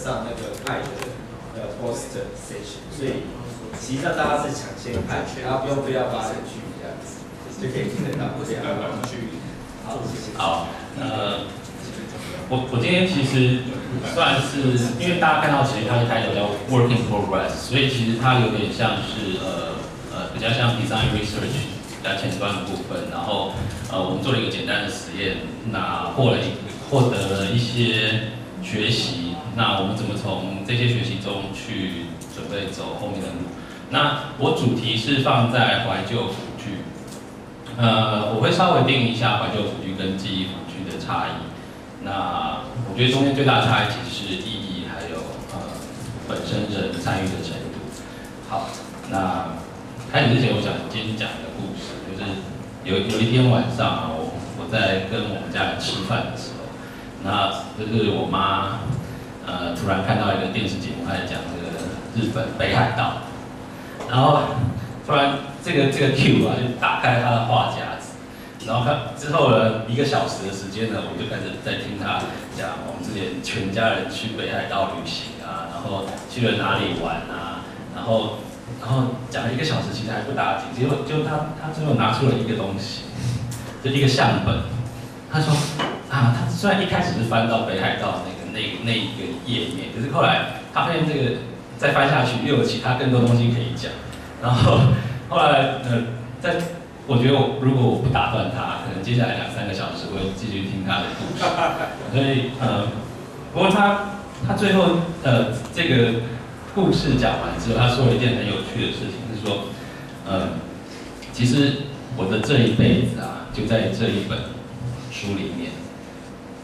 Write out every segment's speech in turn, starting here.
上那个派的poster session， 所以实际上大家是抢先看，然后不要发进去这样子，就可以听得到这样。好，谢谢。好，我今天其实算是，因为大家看到其实它的开头叫 Work in Progress， 所以其实它有点像是比较像 Design Research 比较前端的部分，然后我们做了一个简单的实验，那获得了一些学习，那我们怎么从这些学习中去准备走后面的路？那我主题是放在怀旧辅具，我会稍微定义一下怀旧辅具跟记忆辅具的差异。那我觉得中间最大的差异其实是意义还有本身人参与的程度。好，那开始之前我想今天讲一个故事，就是有一天晚上我在跟我们家人吃饭的时候，那就是我妈突然看到一个电视节目，她在讲这个日本北海道，然后突然这个 Q 啊就打开她的话匣子。然后之后呢，1个小时的时间呢，我就开始在听他讲我们之前全家人去北海道旅行啊，然后去了哪里玩啊，然后讲了1个小时，其实还不打紧，结果就他最后拿出了一个东西，就一个相本。他说啊，他虽然一开始是翻到北海道那一个页面，可是后来他发现这个再翻下去又有其他更多东西可以讲，然后后来我觉得如果我不打断他，可能接下来2、3个小时我会继续听他的故事。所以不过他最后这个故事讲完之后，他说了一件很有趣的事情，是说其实我的这一辈子啊，就在这一本书里面。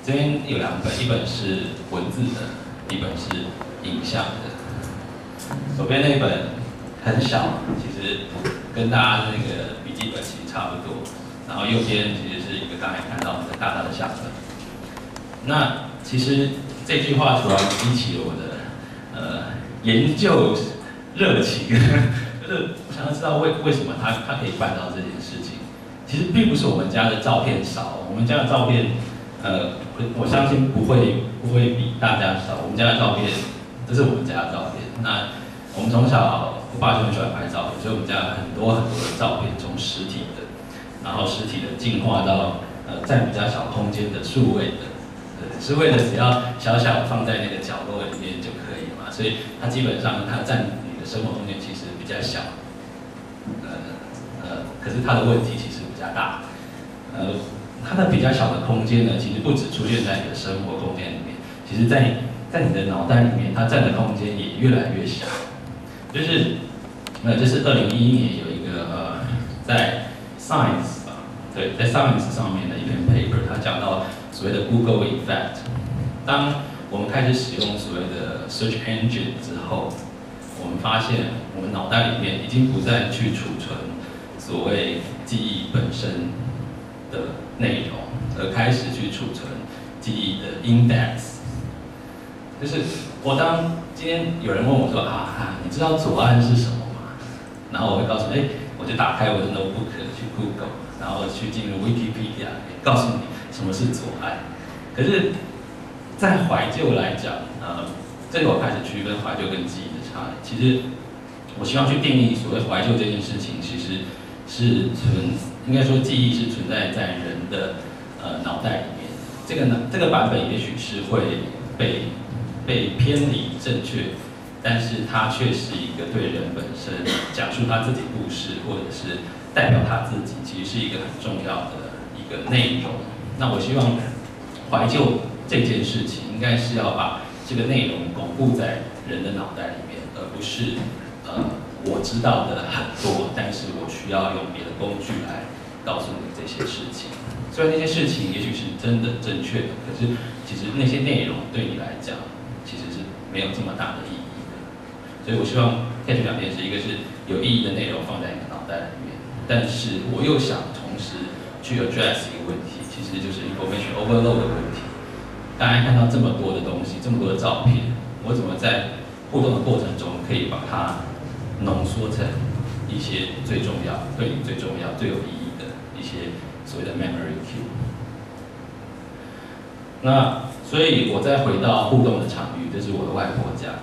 这边有2本，一本是文字的，一本是影像的。左边那一本很小，其实跟大家那个笔记本其实差不多，然后右边其实是一个刚才看到的大的相本。那其实这句话突然激起了我的研究热情，就是我想要知道为什么他可以办到这件事情。其实并不是我们家的照片少，我们家的照片我相信不会比大家少。我们家的照片，这是我们家的照片。那我们从小，我爸就很喜欢拍照片，所以我们家很多的照片，从实体的，然后实体的进化到在比较小空间的数位的，数位的只要小小放在那个角落里面就可以嘛，所以它基本上它占你的生活空间其实比较小，可是它的问题其实比较大，它的比较小的空间呢，其实不只出现在你的生活空间里面，其实在你的脑袋里面，它占的空间也越来越小。这是2011年有一个在 Science 对，在 Science 上面的一篇 paper， 它讲到所谓的 Google Effect。当我们开始使用所谓的 Search Engine 之后，我们发现我们脑袋里面已经不再去储存所谓记忆本身的内容，而开始去储存记忆的 index。就是当今天有人问我说你知道左岸是什么吗？然后我会告诉你，我就打开我的 notebook 去 Google， 然后去进入 Wikipedia， 告诉你什么是左岸。可是，在怀旧来讲，这个我开始区分怀旧跟记忆的差异。其实，我希望去定义所谓怀旧这件事情，其实是应该说记忆是存在在人的脑袋里面。这个版本也许是会被偏离正确，但是它却是一个对人本身讲述他自己故事，或者是代表他自己，其实是一个很重要的一个内容。那我希望怀旧这件事情，应该是要把这个内容巩固在人的脑袋里面，而不是我知道的很多，但是我需要用别的工具来告诉你这些事情。虽然那些事情也许是真的正确的，可是其实那些内容对你来讲，其实是没有这么大的意义的。所以我希望 catch 2件事，一个是有意义的内容放在你的脑袋里面，但是我又想同时去 address 一个问题，其实就是 information overload 的问题。大家看到这么多的东西，这么多的照片，我怎么在互动的过程中可以把它浓缩成一些最重要、对你最重要、最有意义的一些所谓的 memory cue。那所以我再回到互动的场域，这是我的外婆家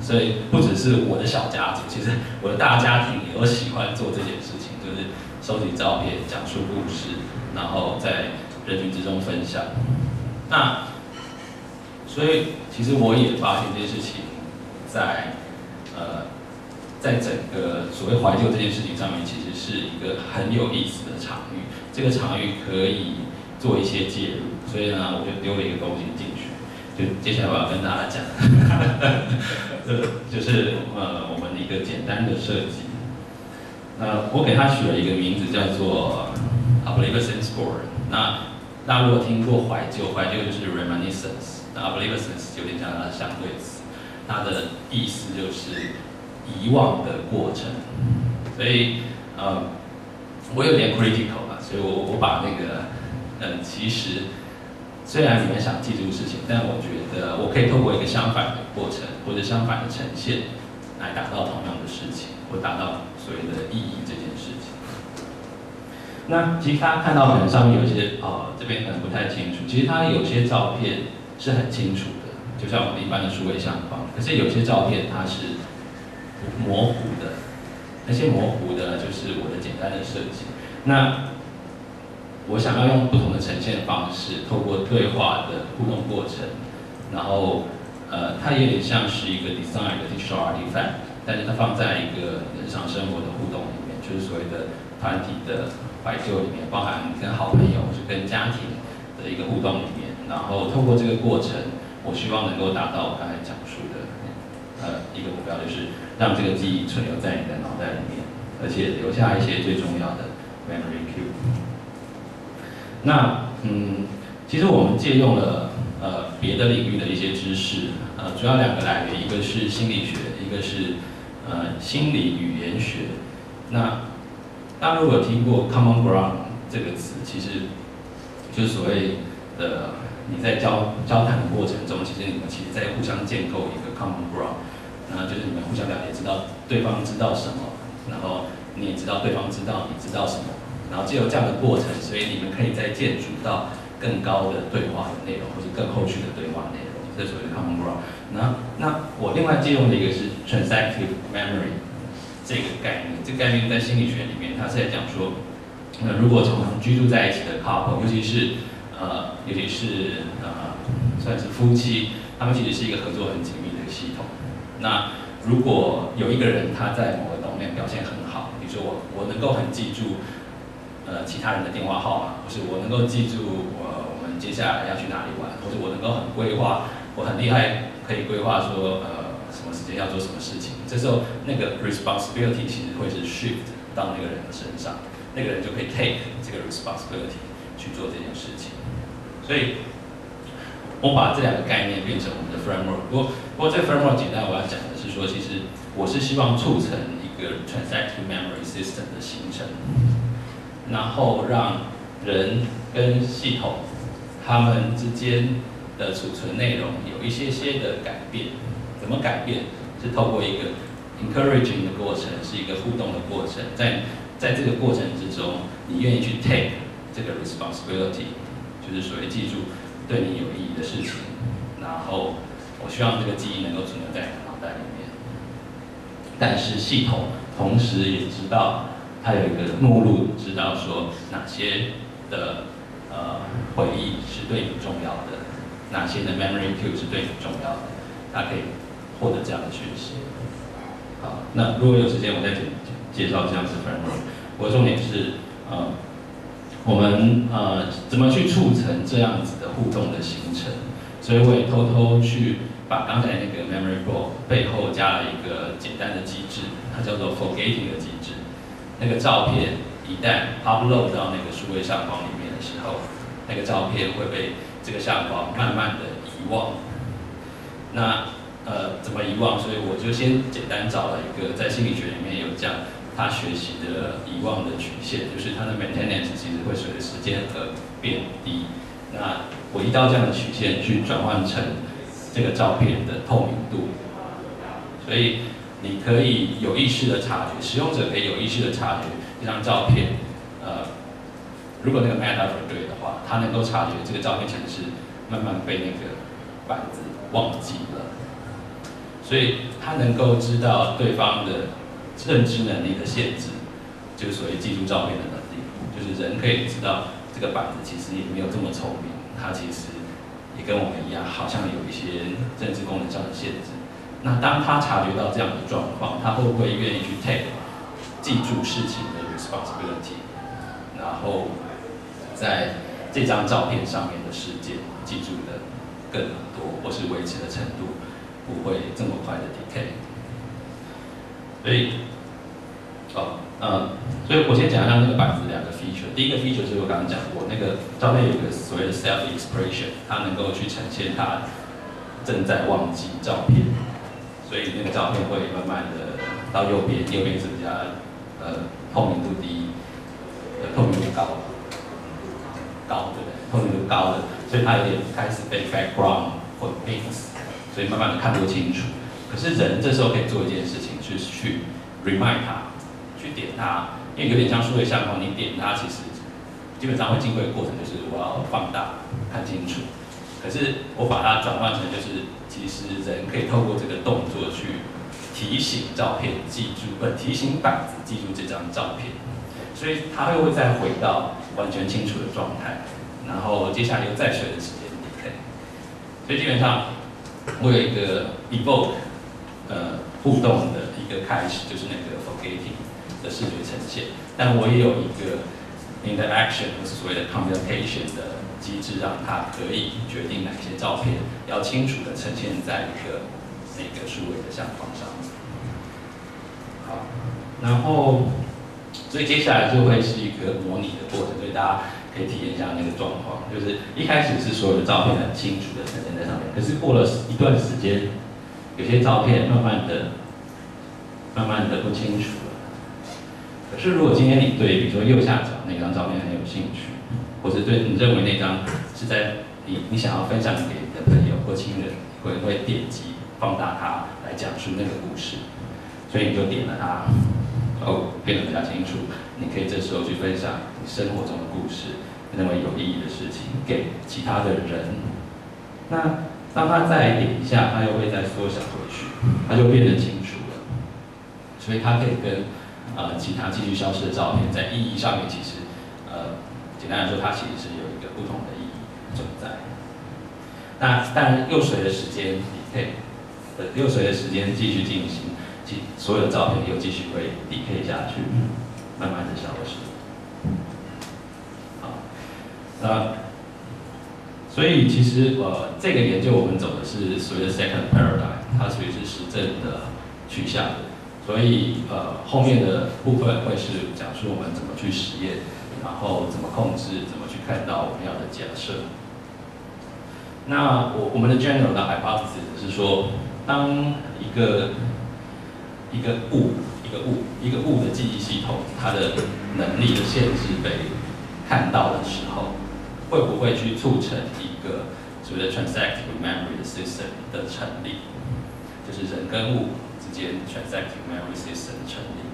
所以不只是我的小家族，其实我的大家庭也都喜欢做这件事情，就是收集照片、讲述故事，然后在人群之中分享。那所以其实我也发现这件事情在整个所谓怀旧这件事情上面，其实是一个很有意思的场域。这个场域可以做一些介入，所以呢，我就丢了一个东西进去。就接下来我要跟大家讲，就是我们一个简单的设计。我给它取了一个名字叫做 Reminiscence Board。那大家如果听过怀旧，怀旧就是 Reminiscence， 那 Reminiscence 有点像它的相对词，它的意思就是遗忘的过程。所以我有点 critical 吧，所以我把那个其实。虽然你们想记住事情，但我觉得我可以透过一个相反的过程或者相反的呈现，来达到同样的事情，或达到所谓的意义这件事情。那其实大家看到可能上面有一些这边可能不太清楚，其实它有些照片是很清楚的，就像我们一般的数位相框，可是有些照片它是模糊的，那些模糊的就是我的简单的设计。那我想要用不同的呈现方式，透过对话的互动过程，然后它有点像是一个 design 的 digital artifact， 但是它放在一个日常生活的互动里面，就是所谓的团体的怀旧里面，包含跟好朋友或是跟家庭的一个互动里面，然后透过这个过程，我希望能够达到我刚才讲述的一个目标，就是让这个记忆存留在你的脑袋里面，而且留下一些最重要的 memory cue。那其实我们借用了别的领域的一些知识，主要两个来源，一个是心理学，一个是心理语言学。那大家如果有听过 common ground 这个词，其实就是所谓的你在交谈的过程中，其实你们在互相建构一个 common ground， 那就是你们互相了解，知道对方知道什么，然后你也知道对方知道你知道什么。然后借由这样的过程，所以你们可以再建筑到更高的对话的内容，或者更后续的对话内容，这所谓的 common ground。那我另外借用的一个是 Transactive memory 这个概念，这个概念在心理学里面，它是在讲说，如果常常居住在一起的 couple， 尤其是算是夫妻，他们其实是一个合作很紧密的系统。那如果有一个人他在某个方面表现很好，比如说我能够很记住。其他人的电话号码，或是我能够记住我们接下来要去哪里玩，或者我能够很规划，我很厉害，可以规划说什么时间要做什么事情。这时候那个 responsibility 其实会是 shift 到那个人的身上，那个人就可以 take 这个 responsibility 去做这件事情。所以，我把这两个概念变成我们的 framework。不过这个 framework 简单我要讲的是说，其实我是希望促成一个 transactive memory system 的形成。然后让人跟系统他们之间的储存内容有一些的改变。怎么改变？是透过一个 encouraging 的过程，是一个互动的过程。在这个过程之中，你愿意去 take 这个 responsibility， 就是所谓记住对你有意义的事情。然后我希望这个记忆能够存留在你的脑袋里面。但是系统同时也知道。它有一个目录，知道说哪些的回忆是对你重要的，哪些的 memory cue 是对你重要的，它可以获得这样的讯息。好，那如果有时间，我再介绍这样子 framework。我的重点是我们怎么去促成这样子的互动的形成。所以我也偷偷去把刚才那个 memory board 背后加了一个简单的机制，它叫做 forgetting 的机制。那个照片一旦 upload 到那个数位相框里面的时候，那个照片会被这个相框慢慢的遗忘。那怎么遗忘？所以我就先简单找了一个在心理学里面有讲他学习的遗忘的曲线，就是他的 maintenance 其实会随着时间而变低。那我依照这样的曲线去转换成这个照片的透明度，所以。你可以有意识的察觉，使用者可以有意识的察觉这张照片，如果那个 metaphor 对的话，他能够察觉这个照片其实是慢慢被那个板子忘记了，所以他能够知道对方的认知能力的限制，就是所谓记住照片的能力，就是人可以知道这个板子其实也没有这么聪明，它其实也跟我们一样，好像有一些认知功能上的限制。那当他察觉到这样的状况，他会不会愿意去 记住事情的 responsibility， 然后在这张照片上面的事件记住的更多，或是维持的程度不会这么快的 decay。所以，所以我先讲一下那个板子两个 feature。第一个 feature 就是我刚刚讲过，那个照片有一个所谓的 self expression， 它能够去呈现它正在忘记照片，所以那个照片会慢慢的到右边，右边是比较透明度低，透明度高，对不对？透明度高的，所以它有点开始被 background 或 mix， 所以慢慢的看不清楚。可是人这时候可以做一件事情，就是去 remind 它，去点它，因为有点像数位相框，你点它其实基本上会经过一个过程，就是我要放大看清楚。可是我把它转换成就是，其实人可以透过这个动作去提醒照片记住，提醒板子记住这张照片，所以它又会再回到完全清楚的状态，然后接下来又再随着时间decay。所以基本上我有一个 evoke 互动的一个开始，就是那个 forgetting 的视觉呈现，但我也有一个 interaction， 或是所谓的 communication 的机制，让它可以决定哪些照片要清楚的呈现在那个数位的相框上。好，然后所以接下来就会是一个模拟的过程，所以大家可以体验一下那个状况，就是一开始是所有的照片很清楚的呈现在上面，可是过了一段时间，有些照片慢慢的不清楚了。可是如果今天你对比如说右下角那张照片很有兴趣，或者对你认为那张是在你想要分享给你的朋友或亲人，会点击放大它来讲述那个故事，所以你就点了它，变得比较清楚。你可以这时候去分享你生活中的故事，认为有意义的事情给其他的人。那当他再点一下，他又会再缩小回去，他就变得清楚了。所以他可以跟其他继续消失的照片，在意义上面其实简单来说，它其实是有一个不同的意义存在。那当然又随着时间又随着时间继续进行，所有的照片又继续会decay下去，慢慢的消失。好，所以其实这个研究我们走的是所谓的 second paradigm， 它属于是实证的取向的，所以后面的部分会是讲述我们怎么去实验，然后怎么控制，怎么去看到我们要的假设。那我们的 general 的 hypothesis 是说，当一个物的记忆系统，它的能力的限制被看到的时候，会不会去促成一个所谓的 transactive memory 的 system 的成立？就是人跟物之间 transactive memory system 的成立。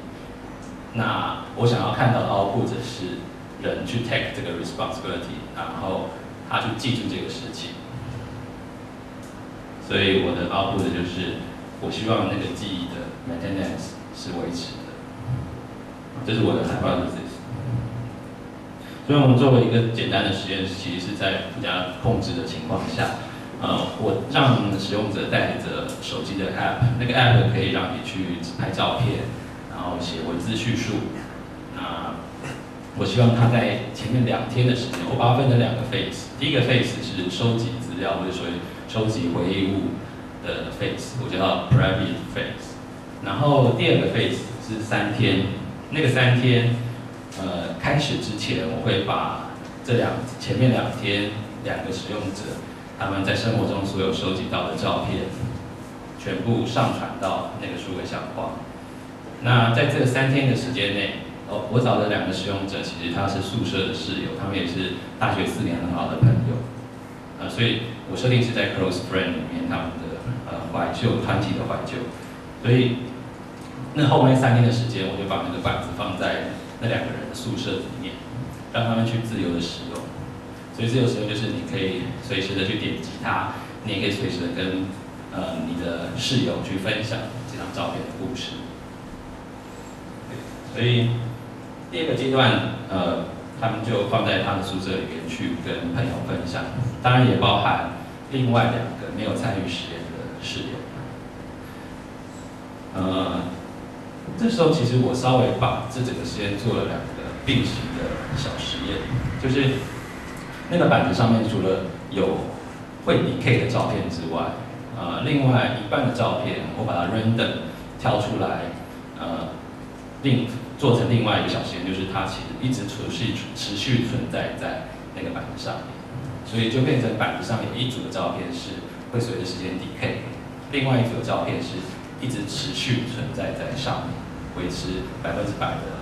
那我想要看到的 output 是人去 take 这个 responsibility， 然后他去记住这个事情。所以我的 output 就是，我希望那个记忆的 maintenance 是维持的。这是我的 hypothesis。所以我们作为一个简单的实验，其实是在比较控制的情况下，我让使用者带着手机的 app， 那个 app 可以让你去拍照片，然后写文字叙述。那我希望他在前面2天的时间，我把它分成2个 phase。第一个 phase 是收集资料，或者说收集回忆物的 phase， 我叫 private phase。然后第2个 phase 是3天，那个3天。开始之前，我会把前面2天2个使用者他们在生活中所有收集到的照片，全部上传到那个数位相框。那在这3天的时间内，我找的2个使用者，其实他是宿舍的室友，他们也是大学4年很好的朋友。所以我设定是在 close friend 里面，他们的团体的怀旧。所以那后面3天的时间，我就把那个板子放在那2个人的宿舍里面，让他们去自由的使用。所以自由使用就是你可以随时的去点击它，你也可以随时的跟你的室友去分享这张照片的故事。所以第二个阶段，他们就放在他的宿舍里面去跟朋友分享，当然也包含另外2个没有参与实验的室友。这时候其实我稍微把这整个实验做了2个并行的小实验，就是那个板子上面除了有会decay的照片之外，另外一半的照片我把它 random 挑出来，做成另外一个小实验，就是它其实一直持续存在在那个板子上面，所以就变成板子上面有一组的照片是会随着时间 decay， 另外一组的照片是一直持续存在在上面，维持100%的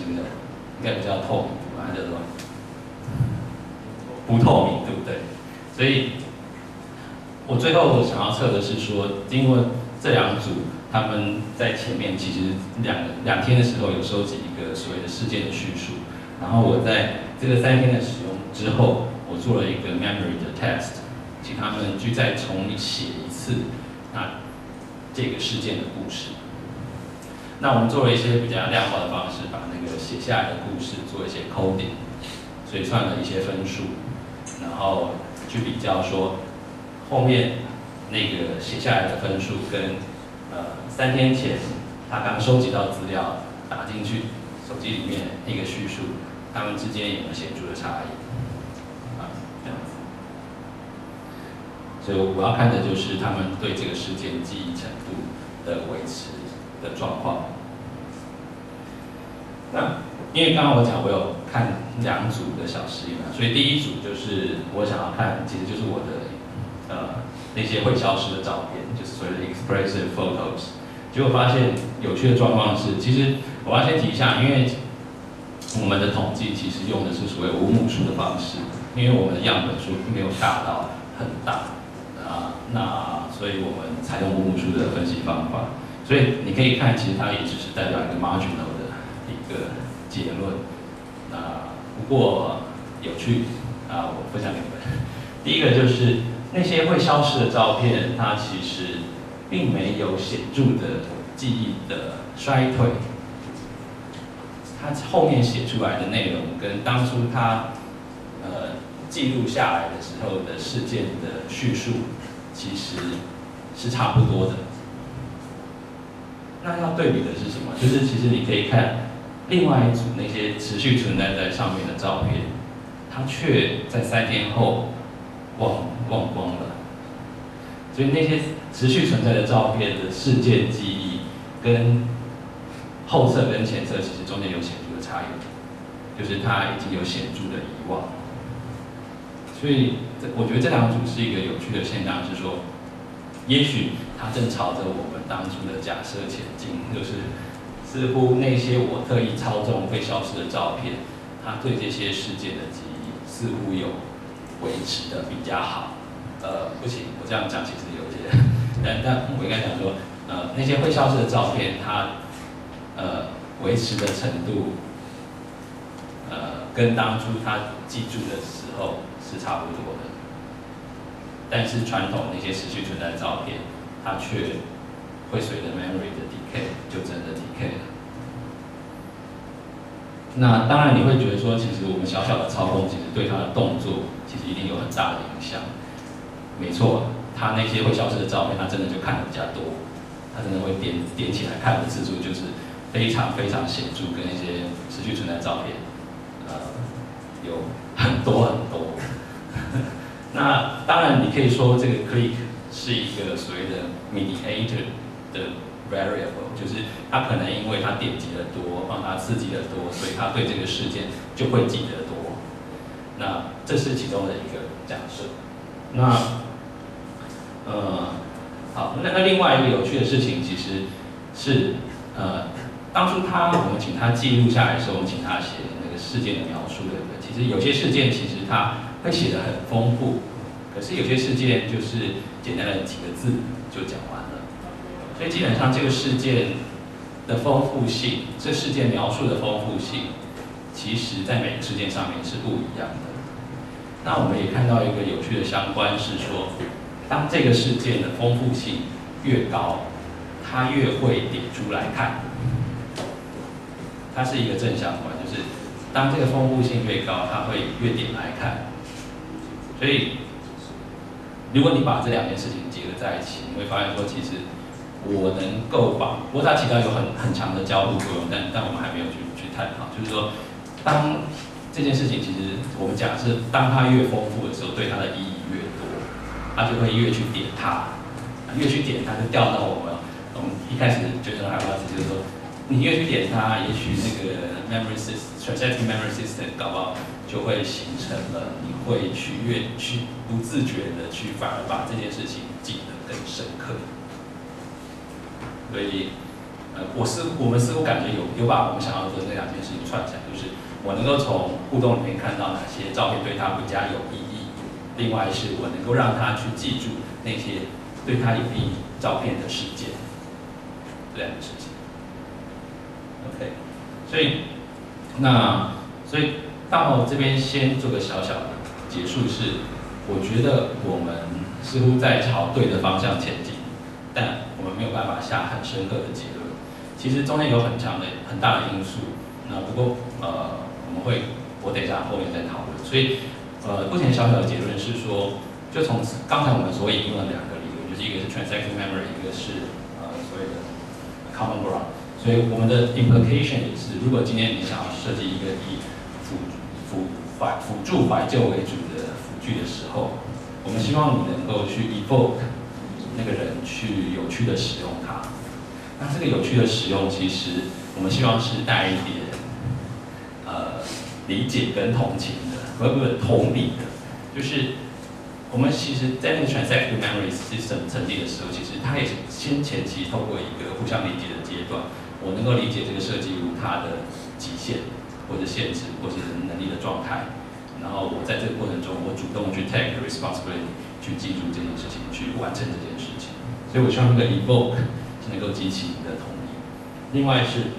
那个应该比较透明，把它叫做不透明，对不对？所以我最后想要测的是说，因为这2组他们在前面其实两天的时候有收集一个所谓的事件的叙述，然后我在这个3天的使用之后，我做了一个 memory 的 test， 请他们去再重写一次这个事件的故事。那我们做了一些比较量化的方式，把那个写下来的故事做一些 coding， 所以算了一些分数，然后去比较说后面那个写下来的分数跟3天前他刚收集到资料打进去手机里面那个叙述，他们之间有没有显著的差异？这样子。所以我要看的就是他们对这个事件记忆程度的维持的状况。那因为刚刚我讲我有看2组的小实验嘛，所以第一组就是我想要看，其实就是我的那些会消失的照片，就是所谓的 expressive photos。结果发现有趣的状况是，其实我要先提一下，因为我们的统计其实用的是所谓无母数的方式，因为我们的样本数没有大到很大那所以我们采用无母数的分析方法。所以你可以看，其实它也只是代表一个 marginal 的一个结论。不过有趣我分享给你们。第一个就是那些会消失的照片，它其实并没有显著的记忆的衰退。它后面写出来的内容跟当初它记录下来的时候的事件的叙述，其实是差不多的。那要对比的是什么？就是其实你可以看另外一组那些持续存在在上面的照片，它却在3天后忘光了。所以那些持续存在的照片的事件记忆，跟后侧跟前侧其实中间有显著的差异，就是它已经有显著的遗忘。所以我觉得这2组是一个有趣的现象，是说，也许它正朝着我们当初的假设前进，就是似乎那些我特意操纵会消失的照片，它对这些事件的记忆似乎有维持的比较好。不行，我这样讲其实有些，但我应该讲说，那些会消失的照片，它维持的程度，跟当初他记住的时候是差不多的。但是传统那些持续存在的照片，它却会随着 memory 的 decay 就真的 decay 了。那当然你会觉得说，其实我们小小的操控，其实对他的动作其实一定有很大的影响。没错，他那些会消失的照片，他真的就看的比较多，他真的会点起来看的次数就是非常非常显著，跟那些持续存在的照片，有很多很多。那当然，你可以说这个 click 是一个所谓的 mediator 的 variable， 就是他可能因为他点击的多，帮他刺激的多，所以他对这个事件就会记得多。那这是其中的一个假设。那好，那另外一个有趣的事情其实是当初我们请他记录下来的时候，我们请他写那个事件的描述，对不对？其实有些事件其实他会写得很丰富，可是有些事件就是简单的几个字就讲完了。所以基本上这个事件的丰富性，这事件描述的丰富性，其实在每个事件上面是不一样的。那我们也看到一个有趣的相关是说，当这个事件的丰富性越高，它越会点出来看。它是一个正相关，就是当这个丰富性越高，它会越点来看。所以，如果你把这两件事情结合在一起，你会发现说，其实我能够把，不过它起到有很强的交互作用，但我们还没有去探讨，就是说，当这件事情其实我们讲是，当它越丰富的时候，对它的意义越多，它就会越去点它，越去点它就调到我们一开始觉得还有就是说。你越去点它，也许那个 memory system transactive memory system 搞不好就会形成了，你会越去不自觉的去反而把这件事情记得更深刻。所以，我们似乎感觉有把我们想要做的那两件事情串起来，就是我能够从互动里面看到哪些照片对他比较有意义，另外是我能够让他去记住那些对他有意义照片的事件，这两个事情。OK， 所以到这边先做个小小的结束是，我觉得我们似乎在朝对的方向前进，但我们没有办法下很深刻的结论。其实中间有很大的因素，那不过我等一下后面再讨论。所以目前小小的结论是说，就从刚才我们所引用的两个理论，就是一个是 transactive memory， 一个是所谓的 common ground。所以我们的 implication 也是，如果今天你想要设计一个以辅助怀旧为主的辅具的时候，我们希望你能够去 evoke 那个人去有趣的使用它。那这个有趣的使用，其实我们希望是带一点理解跟同情的，不同理的，就是我们其实在那个 transactive memory system 成立的时候，其实它也是前期透过一个互相理解的阶段。我能够理解这个设计物它的极限或者限制或者能力的状态，然后我在这个过程中，我主动去 take responsibility 去记住这件事情，去完成这件事情。所以我希望这个 evoke 是能够激起你的同意。另外是，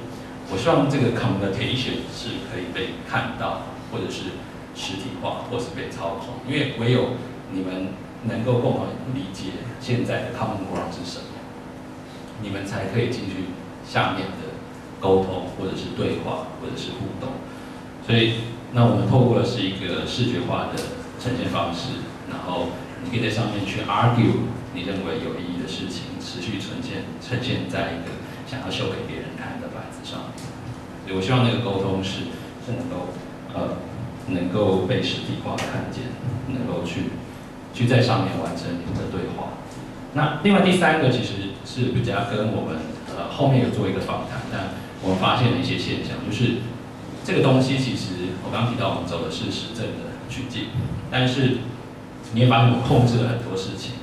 我希望这个 communication 是可以被看到，或者是实体化，或是被操控。因为唯有你们能够共同理解现在的 common ground 是什么，你们才可以进去下面的沟通，或者是对话，或者是互动。所以，那我们透过的是一个视觉化的呈现方式，然后你可以在上面去 argue 你认为有意义的事情，持续呈现在一个想要秀给别人看的板子上面。所以我希望那个沟通是能够被实体化看见，能够去在上面完成你们的对话。那另外第三个其实是比较跟我们后面有做一个访谈，但我们发现了一些现象，就是这个东西其实我刚提到我们走的是实证的取径，但是你也发现我控制了很多事情，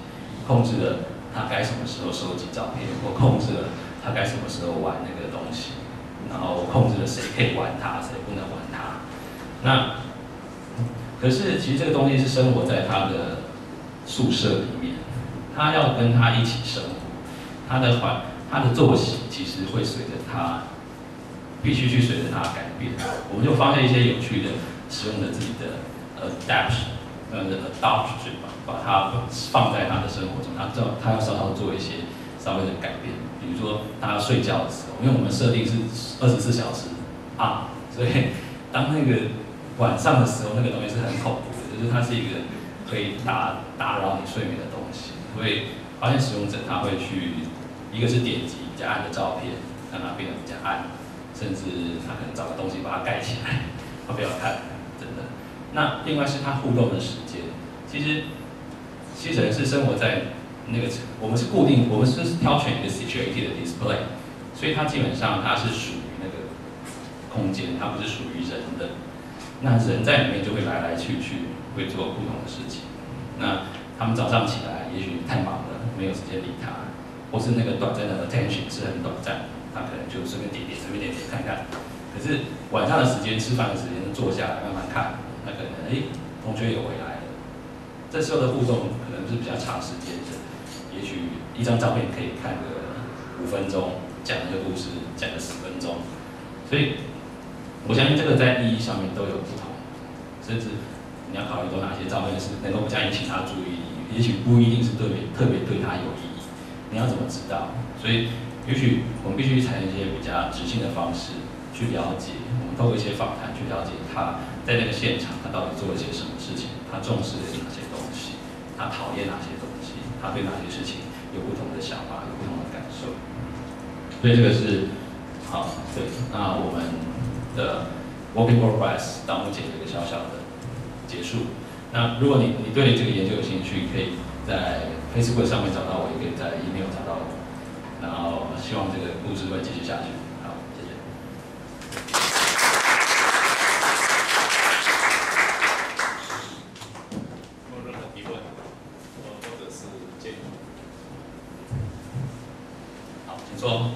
控制了他该什么时候收集照片，我控制了他该什么时候玩那个东西，然后我控制了谁可以玩它，谁不能玩它。那可是其实这个东西是生活在他的宿舍里面，他要跟他一起生活，他的作息其实会随着他，必须去随着他改变。我们就发现一些有趣的，使用着自己的adoption，把它放在他的生活中，他要稍稍做一些稍微的改变，比如说他要睡觉的时候，因为我们设定是24小时啊，所以当那个晚上的时候，那个东西是很恐怖的，就是它是一个可以打扰你睡眠的东西，所以发现使用者他会去，一个是点击比较暗的照片，让它变得比较暗，甚至他可能找个东西把它盖起来，他不要看，真的。那另外是他互动的时间，其实人是生活在那个，我们是挑选一个 situated 的 display， 所以它基本上它是属于那个空间，它不是属于人的。那人在里面就会来来去去，会做不同的事情。那他们早上起来，也许太忙了，没有时间理他，或是那个短暂的 attention 是很短暂，他可能就随便点看看。可是晚上的时间，吃饭的时间，坐下来慢慢看，他可能同学有回来了。这时候的互动可能是比较长时间的，也许一张照片可以看个5分钟，讲一个故事讲个10分钟，所以我相信这个在意义上面都有不同，甚至你要考虑到哪些照片是能够比较引起他注意力，也许不一定是特别对他有意义，你要怎么知道？所以也许我们必须采用一些比较直性的方式去了解，我们透过一些访谈去了解他在那个现场他到底做了些什么事情，他重视的是哪些东西，他讨厌哪些东西，他对哪些事情有不同的想法，有不同的感受。所以这个是好，对。那我们的 Working Progress 到目前有一个小小的结束。那如果你对这个研究有兴趣，可以在 Facebook 上面找到我，也可以在 email 找到我。然后希望这个故事会继续下去。好，谢谢。有任何疑问，或者是建议？好，请说。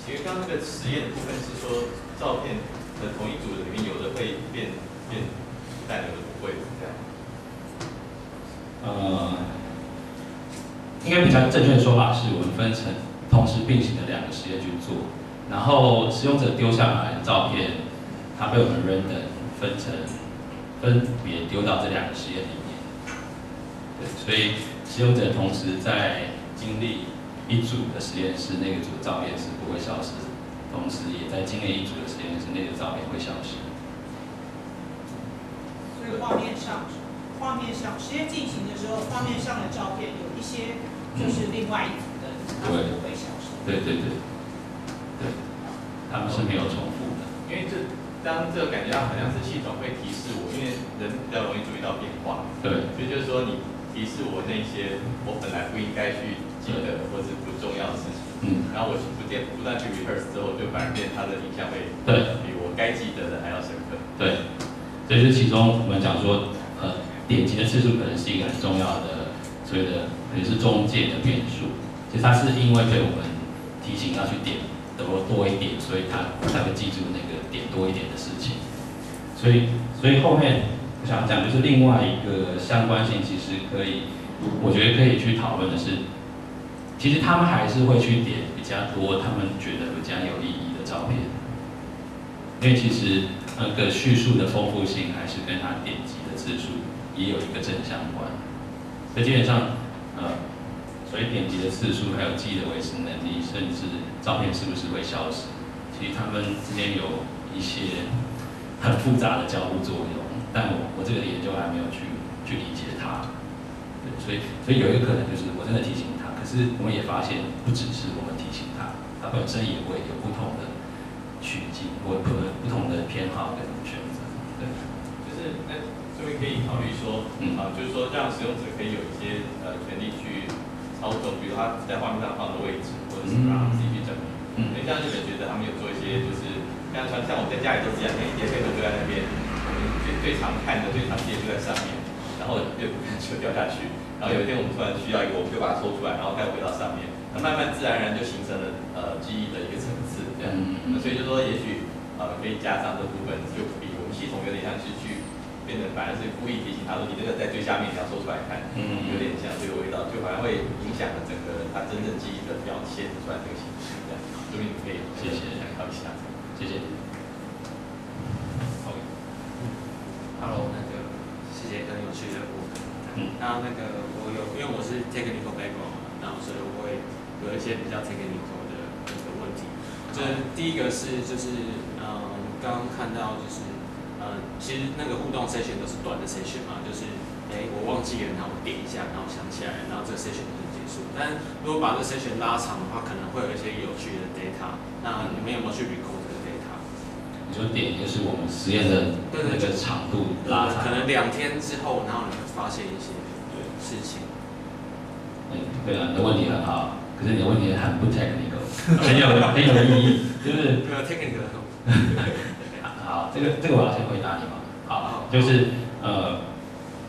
其实刚刚那个实验的部分是说，照片的同一组里面有的会变淡，有的不会，这样。应该比较正确的说法是，我们分成同时并行的2个实验去做，然后使用者丢下来的照片，它被我们 random 分别丢到这2个实验里面。对，所以使用者同时在经历一组的实验室，那个组的照片是不会消失，同时也在经历一组的实验室，那个照片会消失。所以画面上实验进行的时候，画面上的照片有一些就是另外一组的，它们不会消失。对，他们是没有重复的。因为当这个感觉好像是系统会提示我，因为人比较容易注意到变化。对。所以就是说，你提示我那些我本来不应该去记得或是不重要的事情。然后我不断去 rehearse 之后，就反而变它的印象会比我该记得的还要深刻。对。这就是其中我们讲说，点击的次数可能是一个很重要的，所谓的也是中介的变数。其实它是因为被我们提醒要去点多一点，所以它才会记住那个点多一点的事情。所以后面我想讲就是另外一个相关性，其实我觉得可以去讨论的是，其实他们还是会去点比较多他们觉得比较有意义的照片，因为其实那个叙述的丰富性还是跟它点击的次数也有一个正相关。所以基本上，所以点击的次数，还有记忆的维持能力，甚至照片是不是会消失，其实他们之间有一些很复杂的交互作用。但我这个研究还没有去理解它。对，所以有一个可能就是我真的提醒他，可是我们也发现不只是我们提醒他，他本身也会有不同的取径或不同的偏好跟选择。对，就是这边可以考虑说，就是说让使用者可以有一些权利去操纵，比如他在画面上放的位置，或者是让他们自己去整理。因为像日本学者他们有做一些，就是像我在家里都是这样，每一叠被都丢在那边，我们最常看的、最常见就在上面，然后就掉下去。然后有一天我们突然需要一个，我们就把它抽出来，然后再回到上面，那慢慢自然而然就形成了记忆的一个层次，这样。所以就说也许可以加上这部分，就比我们系统有点像是去变成反而是故意提醒他说你这个在最下面你要抽出来看，有点像这个味道，就反而会影响了整个他真正记忆的表现出来这个形式，这样。所以你可以谢谢参考一下，谢谢。Hello， 谢谢很有趣的部分。那个因为我是 technical background， 然后所以我会有一些比较 technical 的问题。这第一个是就是刚刚看到就是其实那个互动 session 都是短的 session 嘛，就是我忘记了，然后我点一下，然后想起来，然后这个 session 就结束。但如果把这个 session 拉长的话，可能会有一些有趣的 data。那你们有没有去 record 这个 data？ 你说点就是我们实验的那个长度拉长，可能2天之后，然后你会发现一些事情。对啊，你的问题很好，可是你的问题很不 technical， 很有意义，就是没有 technical。好，这个我要先回答你嘛。好，就是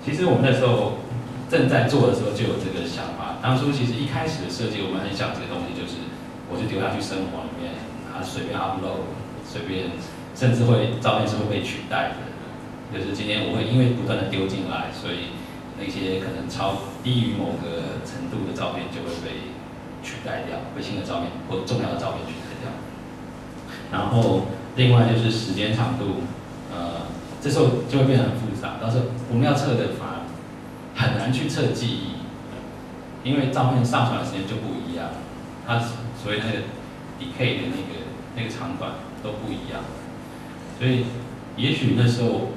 其实我们那时候正在做的时候就有这个想法。当初其实一开始的设计，我们很想这个东西就是我就丢下去生活里面，随便 upload， 随便，甚至照片是会被取代的。就是今天我会因为不断的丢进来，所以那些可能低于某个程度的照片就会被取代掉，被新的照片或重要的照片取代掉。然后另外就是时间长度，这时候就会变得很复杂。到时候我们要测的反而很难去测记忆，因为照片上传的时间就不一样，它所谓的那个 decay 的那个长短都不一样，所以也许那时候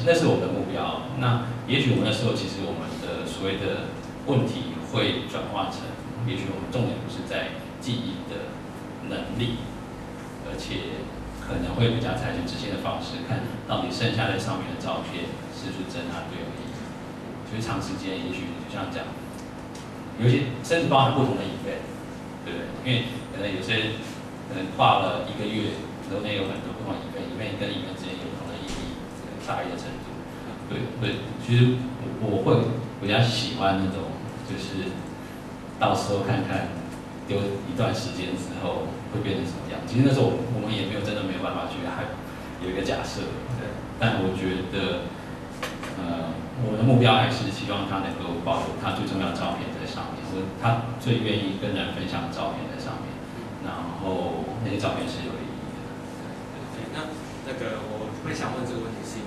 那是我们的目标。那也许我们那时候其实我们的所谓的问题会转化成，也许我们重点不是在记忆的能力，而且可能会比较采取直线的方式，看到底剩下在上面的照片是不是真的对有意义。所以长时间也许就像讲，有些甚至包含不同的event，对不对？因为可能有些可能跨了1个月，中间有很多不同的event跟event之间有不同的意义，差异的程度。对，其实我会比较喜欢那种，就是到时候看看丢一段时间之后会变成什么样。其实那时候我们也没有办法去还有一个假设，对。但我觉得，我的目标还是希望他能够保留他最重要的照片在上面，或者他最愿意跟人分享的照片在上面，然后那些照片是有意义的。对，那个我会想问这个问题，是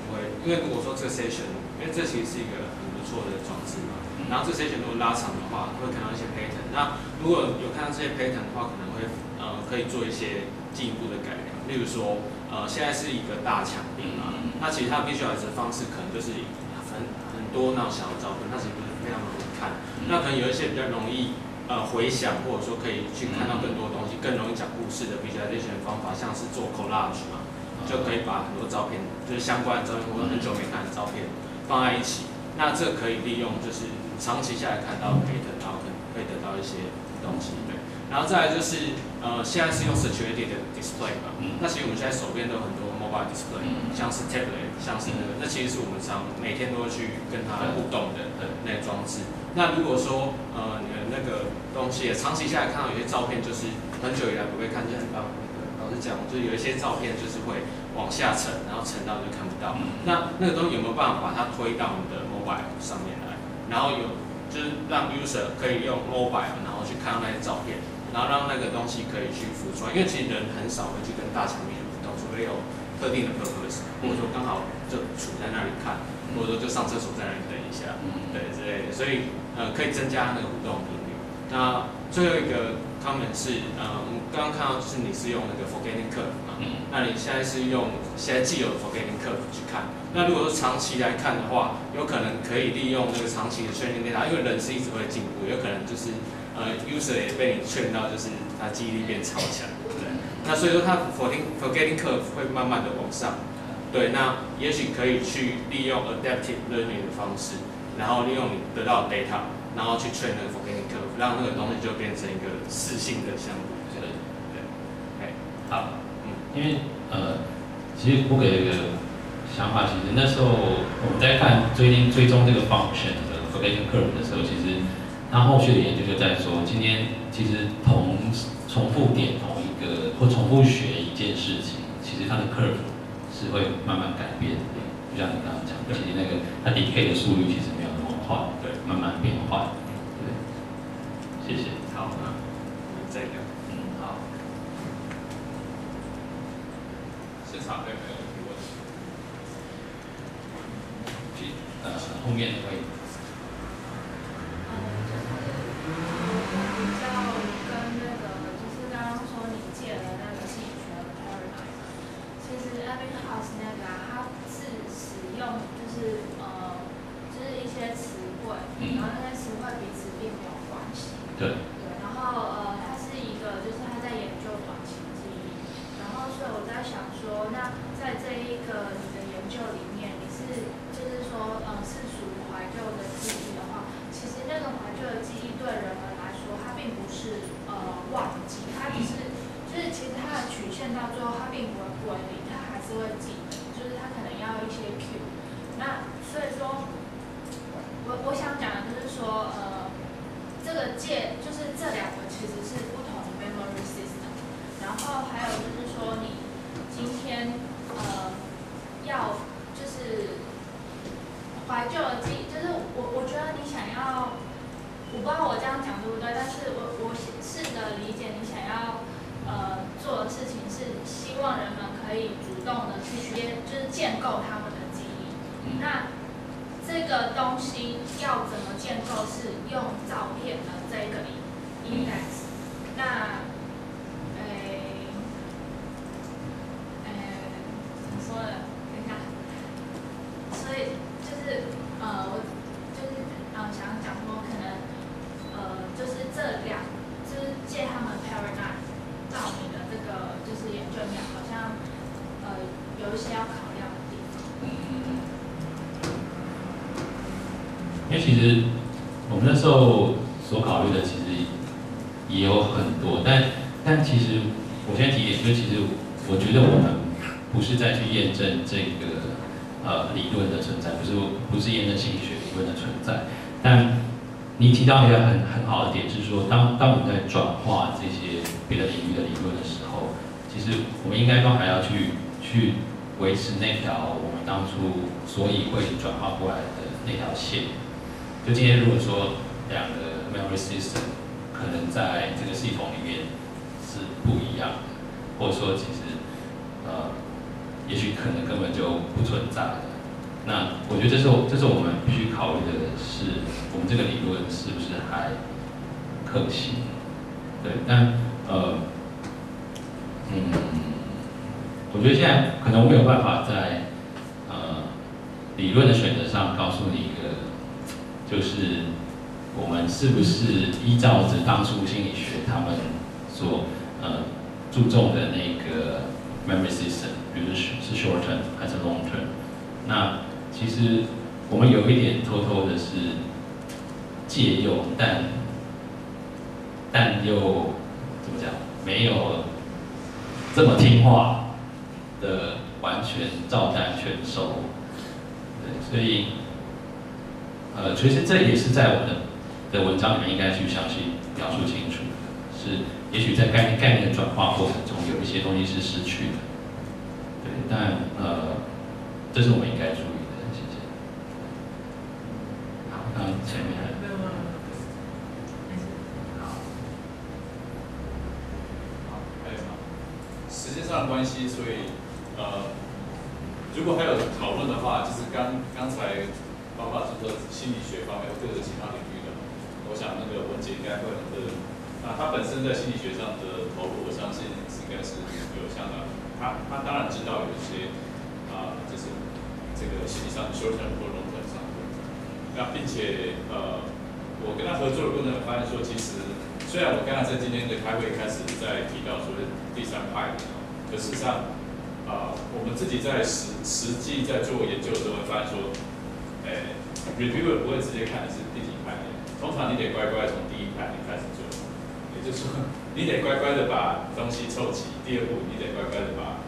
因为如果说这个 session， 因为这其实是一个很不错的装置嘛，然后这个 session 如果拉长的话，会看到一些 pattern。那如果有看到这些 pattern 的话，可能会可以做一些进一步的改良，例如说现在是一个大墙壁嘛，那其实它visualize的方式可能就是很多那种小的照片，它其实不是非常容易看。那可能有一些比较容易回想，或者说可以去看到更多东西，更容易讲故事的 visualization 方法，像是做 collage 嘛，就可以把很多照片，就是相关的照片或者很久没看的照片放在一起。那这可以利用就是长期下来看到 pattern， 然后可以得到一些东西，对。然后再来就是现在是用 saturated 的 display 嘛，那其实我们现在手边都有很多 mobile display，像是 tablet， 像是那其实是我们每天都会去跟它互动的那个装置。那如果说你的那个东西长期下来看到有些照片就是很久以来不被看见，老实讲，就是有一些照片就是会往下沉，然后沉到就看不到。那个东西有没有办法把它推到你的 mobile 上面来，然后就是让 user 可以用 mobile， 然后去看到那些照片。然后让那个东西可以去浮出来，因为其实人很少会去跟大墙面互动，除非有特定的 purpose， 或者说刚好就处在那里看，或者说就上厕所在那里等一下，对之类的，所以可以增加那个互动频率。那最后一个 comment 是我们刚刚看到就是你是用那个 forgetting curve 嘛，那你现在是用现在既有的 forgetting curve 去看，那如果说长期来看的话，有可能可以利用那个长期的训练 data， 因为人是一直会进步，有可能就是user 也被你劝到，就是他记忆力变超强，对。那所以说他 forgetting curve 会慢慢的往上，对。那也许可以去利用 adaptive learning 的方式，然后利用你得到的 data， 然后去 train 那个 forgetting curve， 让那个东西就变成一个适性的项目，对。好，因为其实我给一个想法，其实那时候我们在看追踪这个 function 的 forgetting curve 的时候，其实他后续的研究就在说，今天其实重复点同一个或重复学一件事情，其实它的 curve 是会慢慢改变的。就像你刚刚讲的，其实那个它 decay 的速率其实没有那么快，对，慢慢变坏。对，谢谢。好，那我们再聊。好。市场有没有提问？后面的会。就是一些词汇，然后那些词汇彼此并没有关系。对。然后它是一个，就是他在研究短期记忆，然后所以我在想说，那在这一个你的研究里面，你是就是说是属于怀旧的记忆的话，其实那个怀旧的记忆对人们来说，它并不是忘记，它只是就是其实它的曲线到最后它并不会归零，它还是会记得，就是它可能要一些 cue。那所以说，我想讲的就是说，这个就是这两个其实是不同的 memory system。然后还有就是说，你今天要就是怀旧的记忆，就是我觉得你想要，我不知道我这样讲对不对，但是我试着理解你想要做的事情是希望人们可以主动的去就是建构他们的记忆。那这个东西要怎么建构？是用照片的这个index。那，怎么说呢？等一下，所以就是我就是想讲说，可能就是就是借他们 paradigm 到你的这个就是研究里面，好像有一些要考量的地方。因为其实我们那时候所考虑的其实也有很多，但其实我先提一点，就是其实我觉得我们不是在去验证这个理论的存在，不是验证心理学理论的存在。但你提到一个很好的点是说，当我们在转化这些别的领域的理论的时候，其实我们应该都还要去维持那条我们当初所以会转化过来的那条线。就今天如果说两个 memory system 可能在这个系统里面是不一样的，或者说其实也许可能根本就不存在的。那我觉得这是我们必须考虑的是，我们这个理论是不是还可行？对，但我觉得现在可能我没有办法在理论的选择上告诉你一个。就是我们是不是依照着当初心理学他们所注重的那个 memory system， 比如是 short term 还是 long term？ 那其实我们有一点偷偷的是借用，但又怎么讲，没有这么听话的完全照单全收。对，所以。其实这也是在我的文章里面应该去详细描述清楚的，是也许在概念的转化过程中有一些东西是失去的，对，但这是我们应该注意的，谢谢。好，刚前面还有吗？好，还有吗？时间上的关系，所以如果还有讨论的话，就是刚才。包括是说心理学方面或各个其他领域的，我想那个文姐应该会很乐意。那她本身在心理学上的投入，我相信应该是有相当。她当然知道有一些就是这个心理上 short term 或 long term 上的问题。那并且我跟她合作的过程中发现说，其实虽然我刚才在今天的开会开始在提到说第三派，可事实上我们自己在实际在做研究的时候，会发现说。reviewer 不会直接看你是第几派的，通常你得乖乖从第一派开始做，也就是说，你得乖乖的把东西凑齐。第二步，你得乖乖的把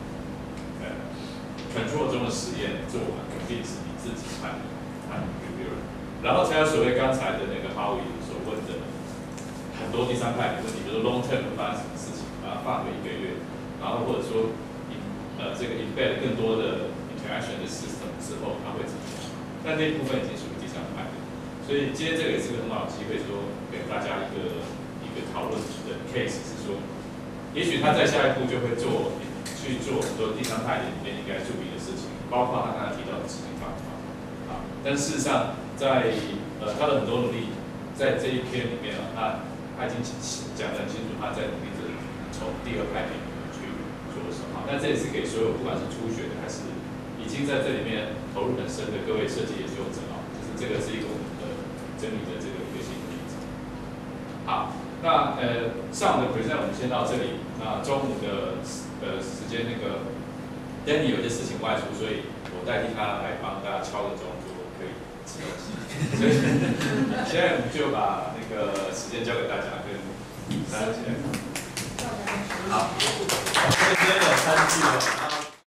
control 中的实验做完，肯定是你自己派的 reviewer， 然后才有所谓刚才的那个哈维所问的很多第三派的问题，比如说 long term 会发生什么事情，把它放回1个月，然后或者说这个 embed 更多的 interaction 的 system 之后，它会怎么样？但那一部分已经属于第三派的，所以今天这个也是个很好的机会，说给大家一个讨论的 case 是说，也许他在下一步就会去做很多第三派里面应该注意的事情，包括他刚才提到的执行方法啊。但事实上，在他的很多努力，在这一篇里面他已经讲得很清楚，他在努力着从第二派里面去着手啊。那这也是给所有不管是初学的还是已经在这里面投入很深的各位设计研究者啊，就是这个是一个我们的整理的这个一个新的例子。好，那上午的 present 我们先到这里。那中午的时间，那个 Danny 有些事情外出，所以我代替他来帮大家敲个钟，就可以吃东西。所以现在我们就把那个时间交给大家，跟大家一起来。好，今天有3句哦。